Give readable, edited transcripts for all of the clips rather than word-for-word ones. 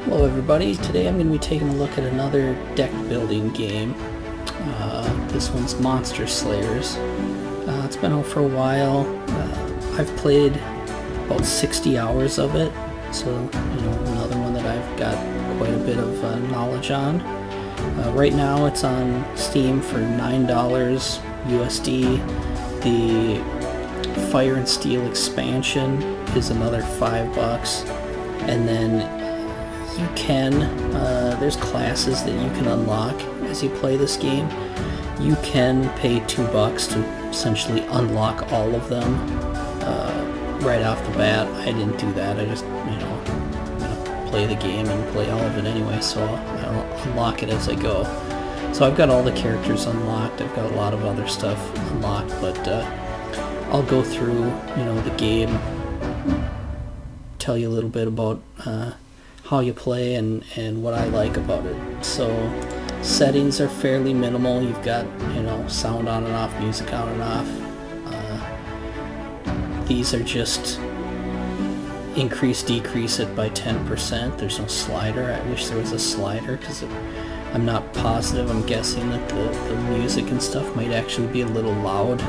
Hello everybody, today I'm going to be taking a look at another deck building game. This one's Monster Slayers. It's been out for a while. I've played about 60 hours of it, so another one that I've got quite a bit of knowledge on. Right now it's on Steam for $9 USD. The Fire and Steel expansion is another $5, and then you can, there's classes that you can unlock as you play this game. You can pay $2 to essentially unlock all of them right off the bat. I didn't do that. I just, play the game and play all of it anyway, so I'll unlock it as I go. So I've got all the characters unlocked. I've got a lot of other stuff unlocked, but I'll go through, the game, tell you a little bit about how you play and what I like about it. So settings are fairly minimal. You've got sound on and off, music on and off. These are just increase decrease it by 10%. There's no slider. I wish there was a slider because I'm not positive. I'm guessing that the music and stuff might actually be a little loud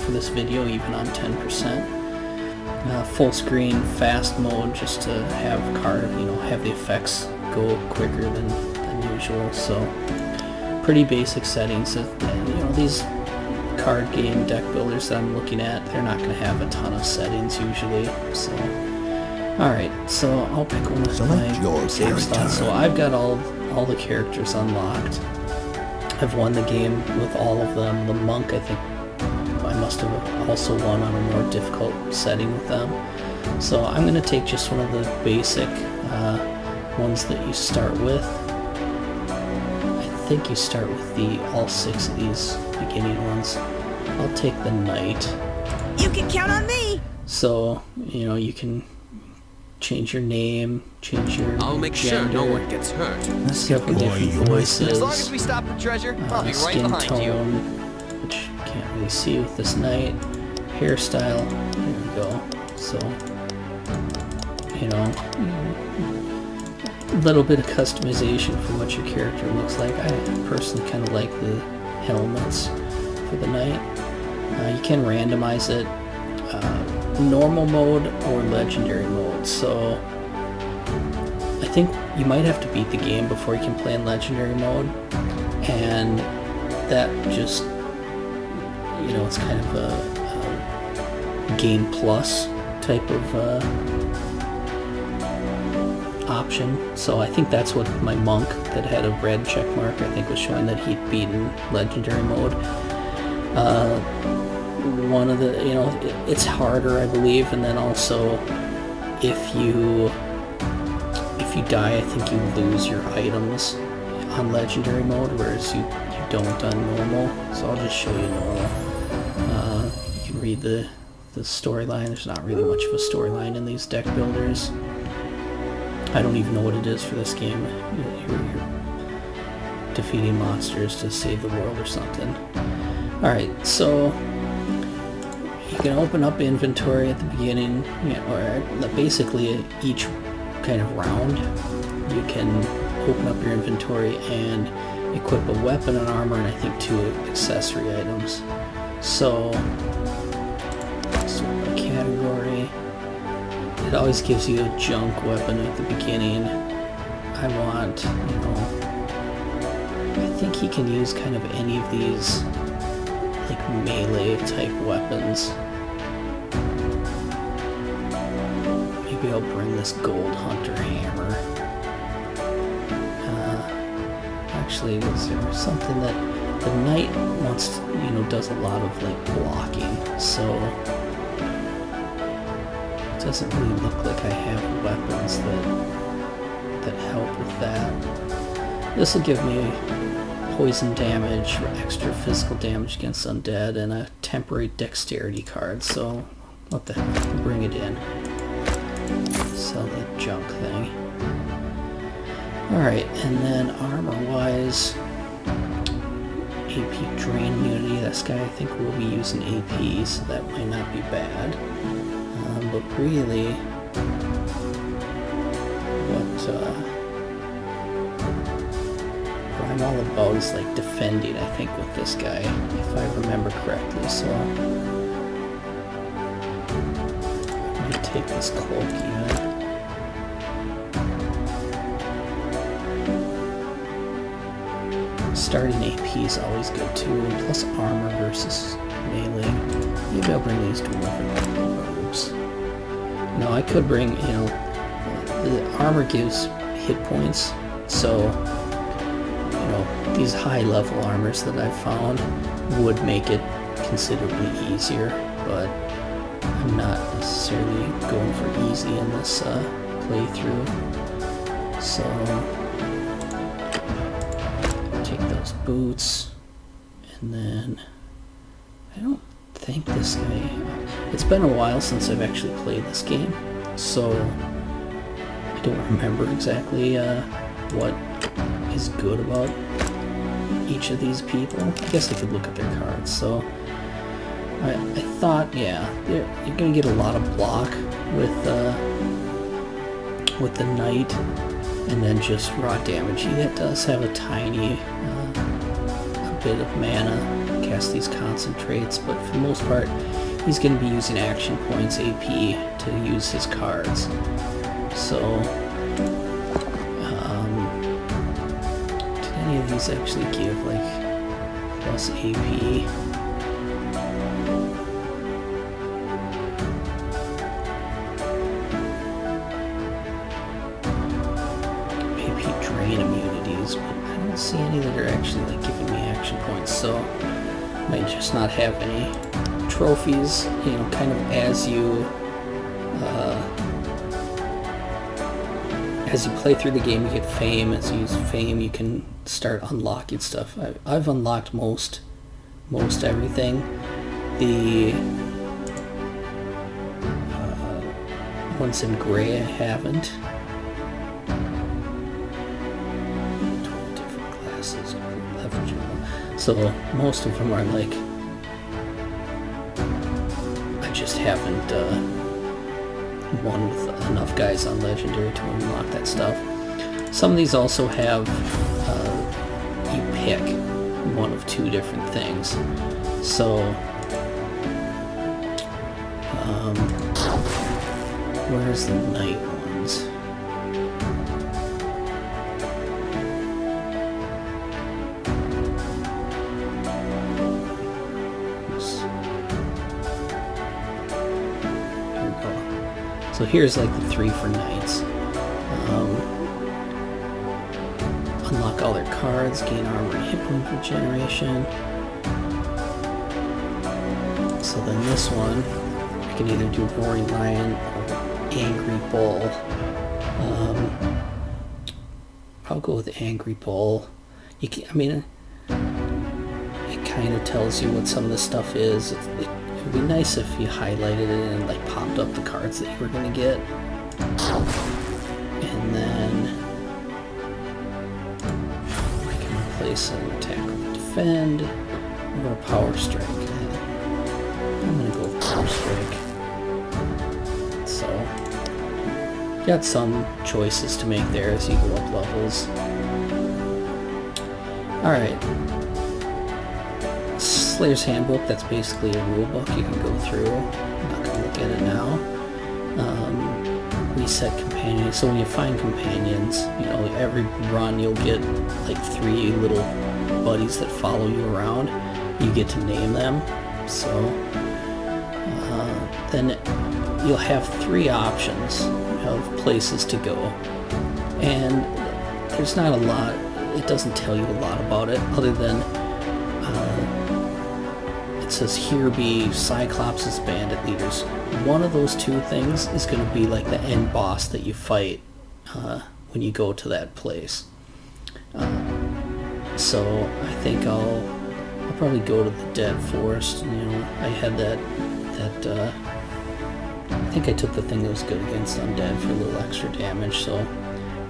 for this video, even on 10%. Full screen fast mode, just to have have the effects go quicker than usual. So pretty basic settings. These card game deck builders that I'm looking at, they're not going to have a ton of settings usually. So alright, so I'll pick one of my save slots. So I've got all the characters unlocked. I've won the game with all of them. The monk, I think I must have also won on a more difficult setting with them. So I'm going to take just one of the basic ones that you start with. I think you start with all 6 of these beginning ones. I'll take the knight. You can count on me! So, you can change your name, change your I'll make gender, sure no one gets hurt. several different voices, As long as we stop for treasure, I'll be right skin behind tone, you. which you can't really see with this knight, hairstyle, there we go. So, a little bit of customization for what your character looks like. I personally kind of like the helmets for the knight. You can randomize it, normal mode or legendary mode. So I think you might have to beat the game before you can play in legendary mode, and that just, it's kind of a game plus type of option. So I think that's what my monk that had a red check mark, I think, was showing that he'd beaten legendary mode. One of the, it's harder, I believe, and then also if you die, I think you lose your items on legendary mode, whereas you don't on normal. So I'll just show you normal. You can read the storyline. There's not really much of a storyline in these deck builders. I don't even know what it is for this game. You're defeating monsters to save the world or something. Alright, so you can open up inventory at the beginning, or basically each kind of round. You can open up your inventory and equip a weapon and armor, and I think 2 accessory items. So, sort of a category. It always gives you a junk weapon at the beginning. I want, I think he can use kind of any of these like melee type weapons. Maybe I'll bring this gold hunter hammer. Actually, is there something that the knight wants, does a lot of like blocking, so it doesn't really look like I have weapons that help with that. This will give me poison damage or extra physical damage against undead and a temporary dexterity card, so what the heck, we'll bring it in. Sell that junk thing. Alright, and then armor-wise, AP drain immunity. This guy I think will be using AP, so that might not be bad. But really, what I'm all about is like defending, I think, with this guy, if I remember correctly, so I'm gonna take this cloak even. Starting AP is always good too, plus armor versus melee. Maybe I'll bring these dwarven robes. No, I could bring, you know, the armor gives hit points, so, you know, these high level armors that I've found would make it considerably easier, but I'm not necessarily going for easy in this playthrough. So, take those boots, and then I don't think this guy... It's been a while since I've actually played this game, so I don't remember exactly what is good about each of these people. I guess I could look at their cards. So I thought, yeah, you're gonna get a lot of block with the knight, and then just raw damage. He does have a tiny a bit of mana, cast these concentrates, but for the most part, he's going to be using action points, AP, to use his cards. So, did any of these actually give, like, plus AP? AP drain immunities, but I don't see any that are actually, like, giving me action points, so I might just not have any trophies, you know, kind of as you play through the game, you get fame. As you use fame, you can start unlocking stuff. I've unlocked most everything. The ones in gray I haven't. 12 different classes, leverageable. So most of them are like, just haven't won with enough guys on Legendary to unlock that stuff. Some of these also have you pick one of two different things. So where's the night ones? So here's like the 3 for knights. Unlock all their cards, gain armor and hit point regeneration. So then this one, I can either do Roaring Lion or Angry Bull. I'll go with Angry Bull. You can, I mean, it kind of tells you what some of this stuff is. It would be nice if you highlighted it and like popped up the cards that you were going to get. And then I can replace an attack with a defend or a power strike. I'm going to go with power strike. So, got some choices to make there as you go up levels. Alright. Slayer's Handbook, that's basically a rule book you can go through. I'm not going to look at it now. Reset companions. So when you find companions, you know, every run you'll get like 3 little buddies that follow you around. You get to name them. So then you'll have 3 options of places to go. And there's not a lot, it doesn't tell you a lot about it other than it says here be Cyclops' bandit leaders. One of those 2 things is going to be like the end boss that you fight when you go to that place. So I think I'll probably go to the Dead Forest. You know, I had that I think I took the thing that was good against undead for a little extra damage, so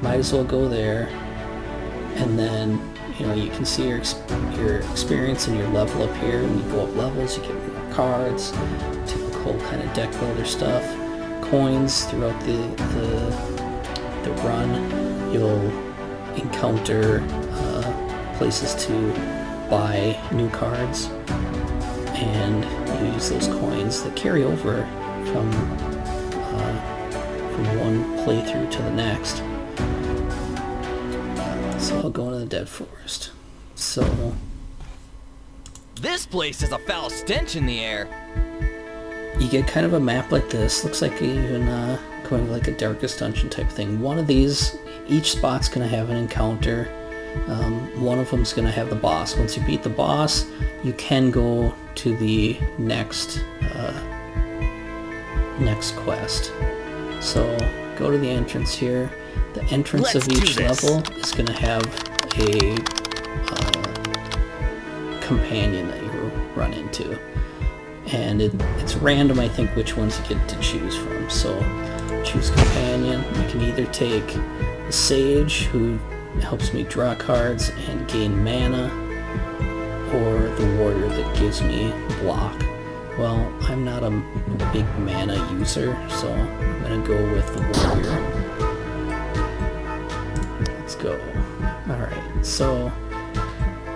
might as well go there. And then, you know, you can see your experience and your level up here. When you go up levels, you get more cards, typical kind of deck builder stuff, coins throughout the run. You'll encounter places to buy new cards, and you use those coins that carry over from one playthrough to the next. So I'll go into the Dead Forest. So This place has a foul stench in the air. you get kind of a map like this. Looks like even going like a Darkest Dungeon type thing. One of these, each spot's going to have an encounter. One of them's going to have the boss. Once you beat the boss, you can go to the next quest. So go to the entrance here. The entrance of each level is going to have a companion that you run into. And it's random, I think, which ones you get to choose from. So choose companion. You can either take the sage, who helps me draw cards and gain mana, or the warrior that gives me block. Well, I'm not a big mana user, so I'm gonna go with the warrior. Let's go. Alright, so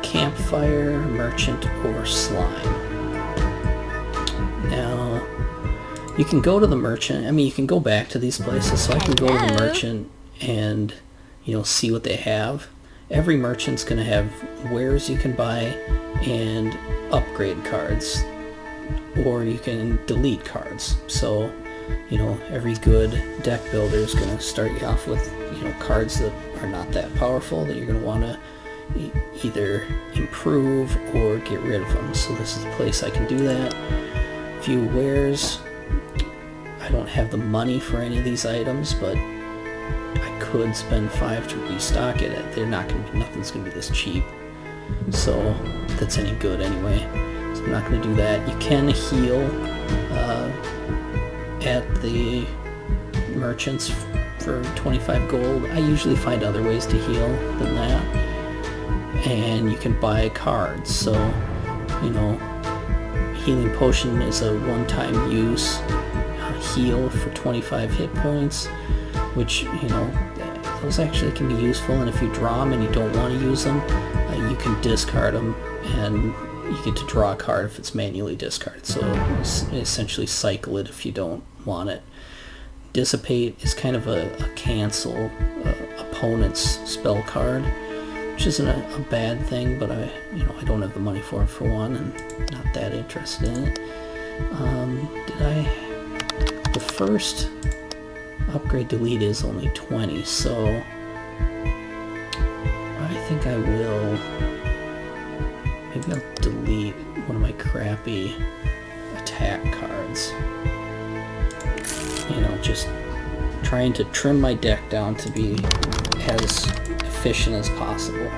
campfire, merchant, or slime. Now, you can go to the merchant. I mean, you can go back to these places, so I can go to the merchant and, you know, see what they have. Every merchant's going to have wares you can buy and upgrade cards, or you can delete cards. So, you know, every good deck builder is going to start you off with, you know, cards that are not that powerful that you're going to want to either improve or get rid of them. So this is the place I can do that. Few wares. I don't have the money for any of these items, but I could spend 5 to restock it. They're not going to be, nothing's going to be this cheap. So if that's any good anyway. So I'm not going to do that. You can heal at the merchants for 25 gold. I usually find other ways to heal than that. And you can buy cards. So, you know, healing potion is a one-time use heal for 25 hit points, which, you know, those actually can be useful, and if you draw them and you don't want to use them, you can discard them, and you get to draw a card if it's manually discarded. So essentially cycle it if you don't want it. Dissipate is kind of a cancel opponent's spell card, which isn't a bad thing, but I don't have the money for it, for one, and not that interested in it. The first upgrade delete is only 20, so I think I will, maybe I'll delete one of my crappy attack cards. You know, just trying to trim my deck down to be as efficient as possible.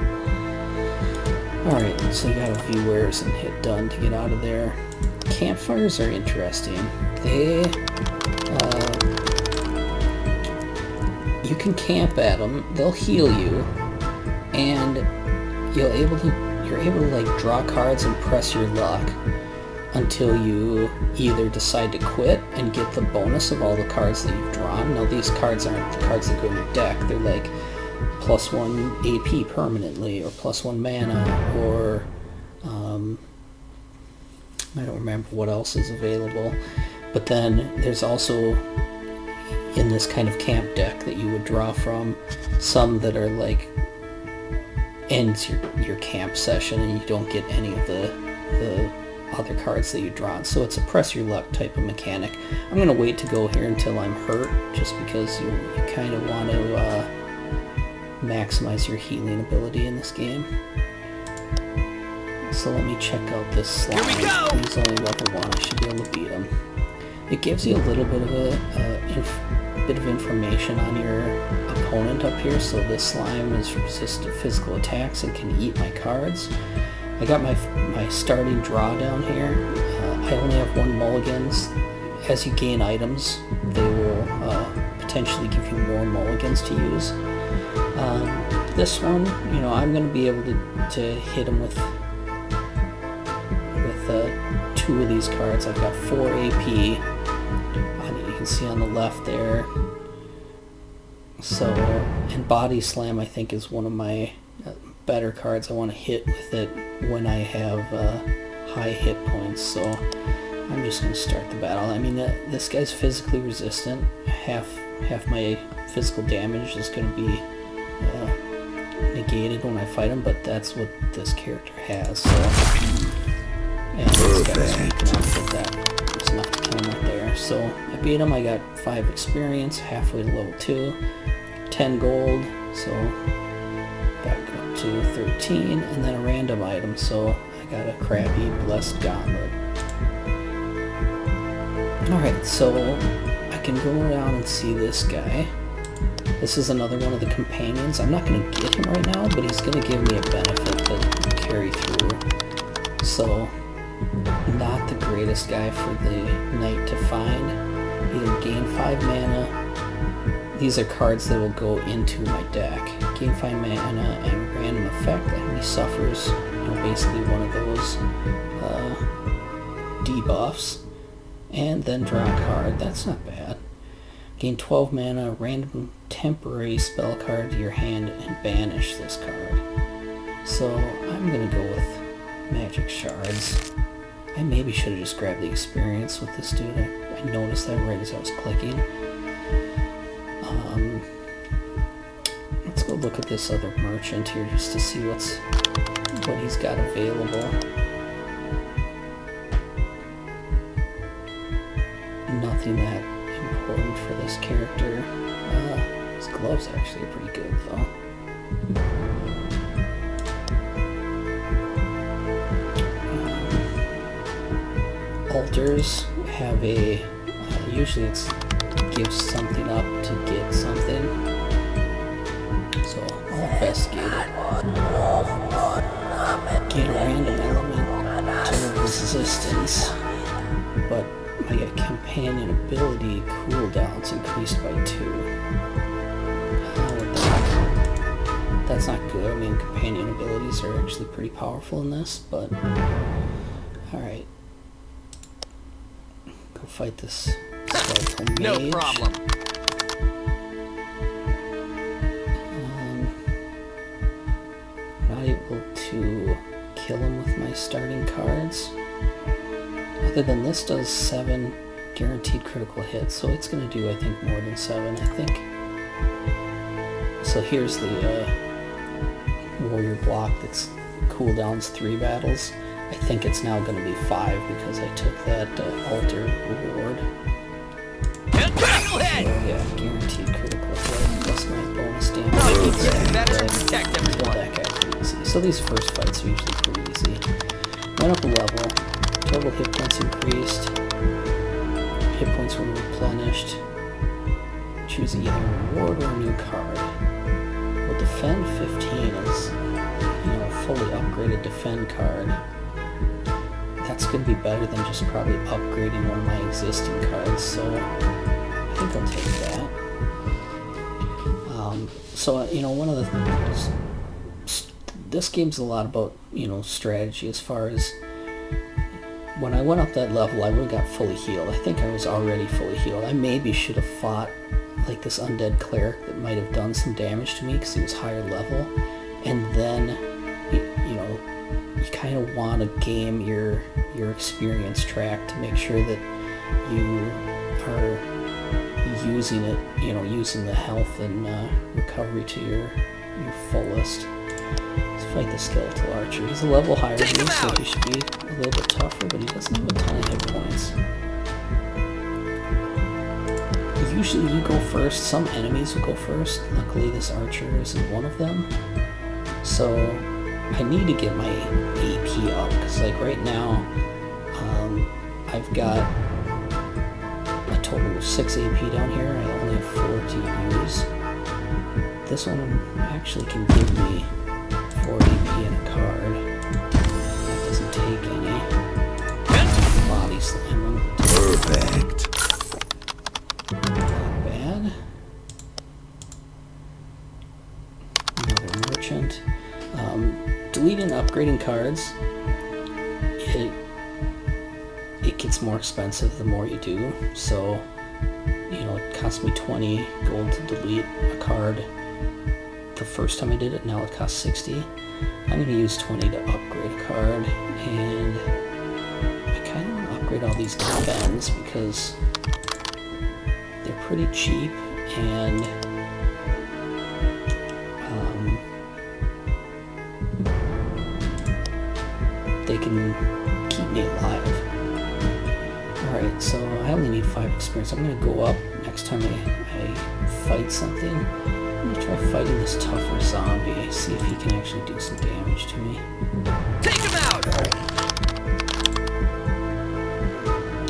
Alright, so you gotta view wares and hit done to get out of there. Campfires are interesting. They, you can camp at them, they'll heal you, and you're able to like draw cards and press your luck until you either decide to quit and get the bonus of all the cards that you've drawn. Now these cards aren't the cards that go in your deck, they're like +1 AP permanently, or +1 mana, or I don't remember what else is available. But then there's also, in this kind of camp deck that you would draw from, some that are like ends your camp session and you don't get any of the other cards that you draw. So it's a press your luck type of mechanic. I'm gonna wait to go here until I'm hurt, just because you kind of want to maximize your healing ability in this game. So let me check out this slime. Here we go! He's only level 1. I should be able to beat him. It gives you a little bit of bit of information on your opponent up here. So this slime is resistant to physical attacks and can eat my cards. I got my starting draw down here. I only have 1 mulligans. As you gain items, they will potentially give you more mulligans to use. This one, you know, I'm going to be able to hit him with 2 of these cards. I've got 4 AP. You can see on the left there. So, and Body Slam, I think, is one of my better cards, I want to hit with it when I have high hit points. So I'm just going to start the battle. I mean, this guy's physically resistant. Half my physical damage is going to be negated when I fight him, but that's what this character has. So, and this guy's weak enough that there's enough to kill him right there. So I beat him. I got 5 experience, halfway to level 2, 10 gold. So back up to 13, and then a random item. So I got a crappy blessed gauntlet. Alright, so I can go around and see this guy. This is another one of the companions. I'm not going to get him right now, but he's going to give me a benefit to carry through. So, not the greatest guy for the knight to find. Either gain 5 mana. These are cards that will go into my deck. Gain 5 mana and random effect. Enemy suffers, basically one of those debuffs. And then draw a card. That's not bad. Gain 12 mana, random temporary spell card to your hand, and banish this card. So I'm gonna go with magic shards. I maybe should have just grabbed the experience with this dude. I noticed that right as I was clicking. Let's go look at this other merchant here just to see what he's got available. Nothing that important for this character. His gloves actually are pretty good though. Altars have a usually it gives something up to get something, so I'll investigate it. Gain a random element to resistance, but my companion ability cooldown's increased by 2. That's not good. I mean, companion abilities are actually pretty powerful in this, but alright. Go fight this skeletal mage. No problem. Not able to kill him with my starting cards. Other than this does 7 guaranteed critical hits, so it's going to do, I think, more than 7, I think. So here's the warrior block that's cooldowns 3 battles. I think it's now going to be 5 because I took that altar reward. So yeah, guaranteed critical hit plus my bonus damage. That guy pretty easy. So these first fights are usually pretty easy. Went up a level. Total hit points increased. Hit points were replenished. Choose either a reward or a new card. Well, defend 15 is, a fully upgraded defend card. That's going to be better than just probably upgrading one of my existing cards, so I think I'll take that. One of the this game's a lot about, strategy as far as when I went up that level, I would have got fully healed. I think I was already fully healed. I maybe should have fought like this undead cleric that might have done some damage to me because he was higher level. And then, you kind of want to game your experience track to make sure that you are using it, using the health and recovery to your fullest. Let's fight the skeletal archer. He's a level higher than me, so he should be a little bit tougher, but he doesn't have a ton of hit points. Usually you go first. Some enemies will go first. Luckily this archer isn't one of them. So I need to get my AP up, because like right now I've got a total of 6 AP down here. I only have 4 to use. This one actually can give me 4 AP and a card. That doesn't take any. Body slam him. Perfect. Not bad. Another merchant. Deleting and upgrading cards, it gets more expensive the more you do. So, it cost me 20 gold to delete a card the first time I did it. Now it costs 60. I'm going to use 20 to upgrade a card, and I kind of want to upgrade all these defense because they're pretty cheap, and they can keep me alive. Alright, so I only need 5 experience. I'm going to go up next time I fight something. I'm going to try fighting this tougher zombie, see if he can actually do some damage to me. Take him out!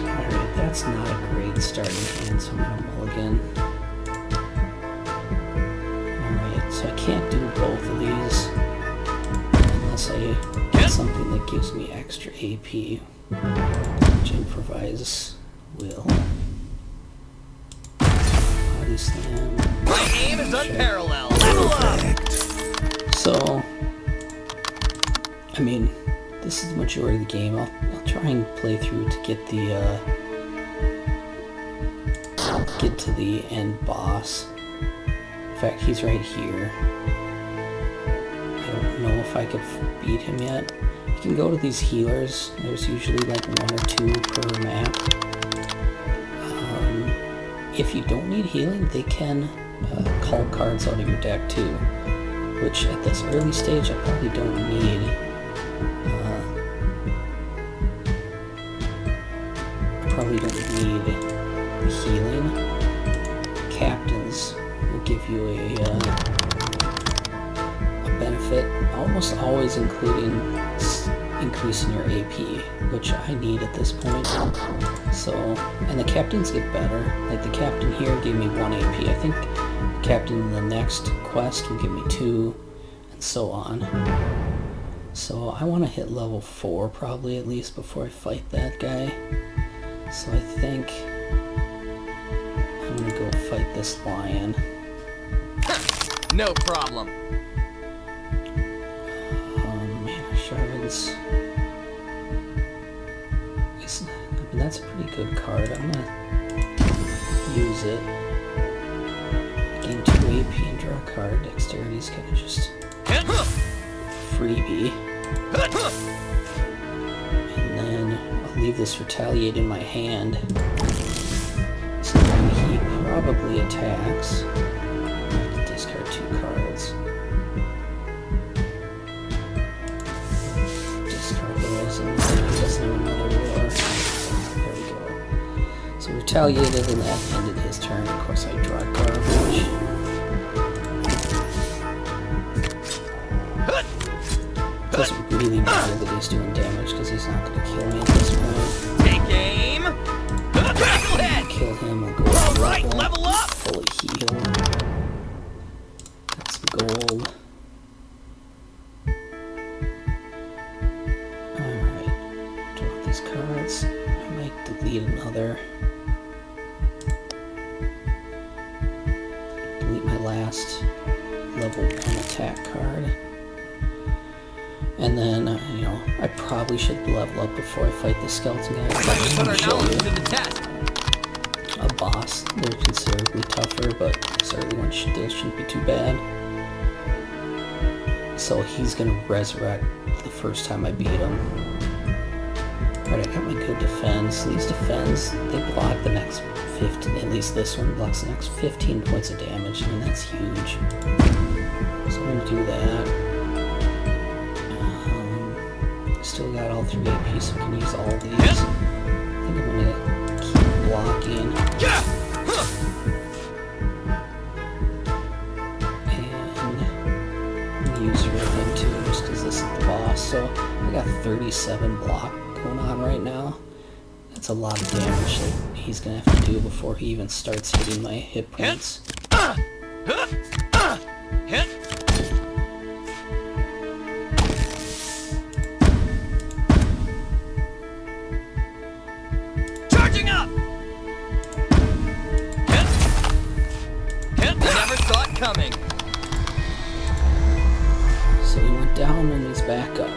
Alright, that's not a great starting hand, so I'm going to mulligan. Alright, so I can't do both of these unless I get something that gives me extra AP, which improvise will. Body slam. My aim is unparalleled. Level up! So, I mean, this is the majority of the game. I'll try and play through to get to the end boss. In fact, he's right here. I don't know if I could beat him yet. You can go to these healers. There's usually like 1 or 2 per map. If you don't need healing, they can call cards out of your deck too, which at this early stage I probably don't need. I probably don't need the healing. Captains will give you a benefit, almost always increasing your AP, which I need at this point. So, and the captains get better. Like the captain here gave me 1 AP. I think the captain in the next quest will give me 2, and so on. So I want to hit level 4 probably at least before I fight that guy. So I think I'm gonna go fight this lion. No problem. Mana shards. That's a pretty good card. I'm gonna use it. Gain 2 AP and draw a card. Dexterity's kind of just freebie. And then I'll leave this retaliate in my hand. So then he probably attacks. Discard 2 cards. Discard those, and then he doesn't have another war. So retaliated, and that ended his turn. Of course, I draw garbage. Doesn't really matter that he's doing damage because he's not going to kill me at this point. Take aim! Kill him, I'll go Alright, level up! Fully heal. Got some gold. Alright, draw these cards. I might delete another. Delete my last level 1 attack card. And then, you know, I probably should level up before I fight the skeleton guy. Put our knowledge to the test. A boss. They're considerably tougher, but this early one shouldn't be too bad. So he's gonna resurrect the first time I beat him. Alright, I got my good defense. These defense, they block the next 15, at least this one blocks the next 15 points of damage. I mean, that's huge. So I'm gonna do that. Still got all 3 AP, so I can use all of these. I think I'm gonna keep blocking. And use Riven too, just because this is the boss. So I got 37 block going on right now. That's a lot of damage that he's gonna have to do before he even starts hitting my hit points. Charging up! Never saw it coming. So he went down and he's back up.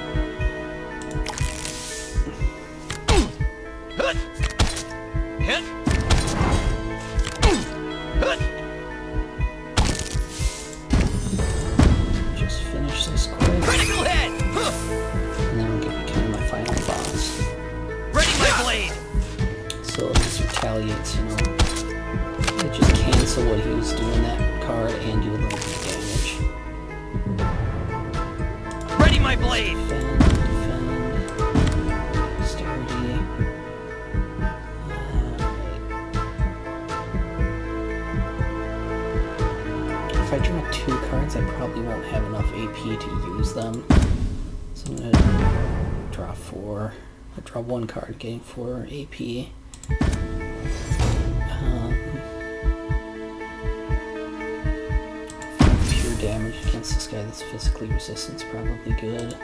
retaliates, you know. It just cancel what he was doing that card and do a little bit of damage. Ready my blade! Defend. Dexterity. If I draw 2 cards, I probably won't have enough AP to use them. So I'm gonna draw 4. I draw 1 card, getting 4 AP. Pure damage against this guy that's physically resistant is probably good.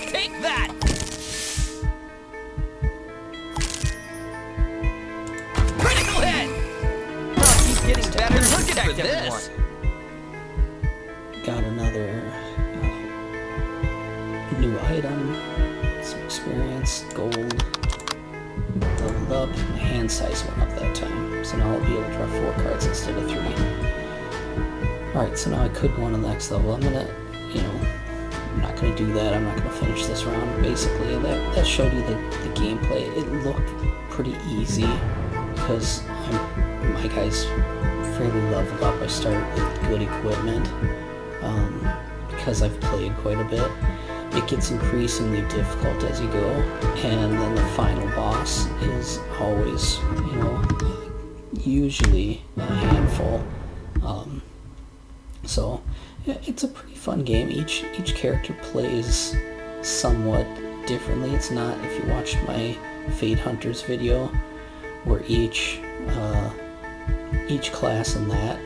Take that! Critical hit! He's getting better. Look at this! Got another new item, some experience, gold, leveled up. My hand size went up that time, so now I'll be able to draw 4 cards instead of 3. Alright, so now I could go on to the next level. I'm gonna, you know, I'm not gonna do that. I'm not gonna finish this round. Basically, that showed you the gameplay. It looked pretty easy because my guy's fairly leveled up. I started with good equipment. Because I've played quite a bit, it gets increasingly difficult as you go, and then the final boss is always, you know, usually a handful. So yeah, it's a pretty fun game. Each character plays somewhat differently. It's not, if you watched my Fate Hunters video, where each class in that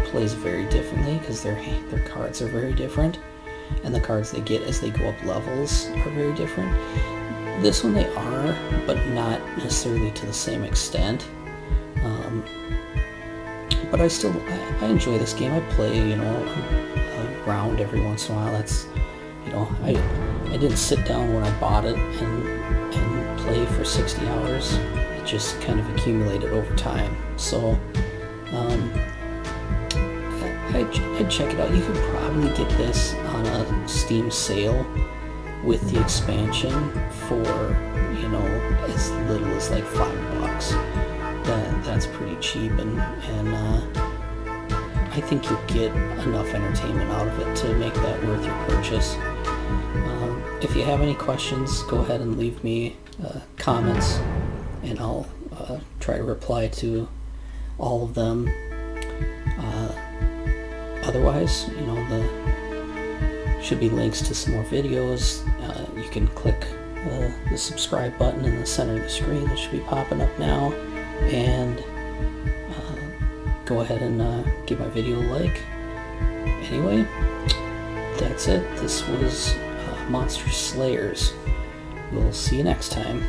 plays very differently because their cards are very different, and the cards they get as they go up levels are very different. This one they are, but not necessarily to the same extent. But I enjoy this game. I play, you know, a round every once in a while. That's, you know, I didn't sit down when I bought it and play for 60 hours. It just kind of accumulated over time. So I'd check it out. You could probably get this on a Steam sale with the expansion for, you know, as little as like $5. That's pretty cheap, and I think you'll get enough entertainment out of it to make that worth your purchase. If you have any questions, go ahead and leave me comments, and I'll try to reply to all of them. Otherwise, you know, there should be links to some more videos. You can click the subscribe button in the center of the screen that should be popping up now, and go ahead and give my video a like. Anyway, that's it. This was Monster Slayers. We'll see you next time.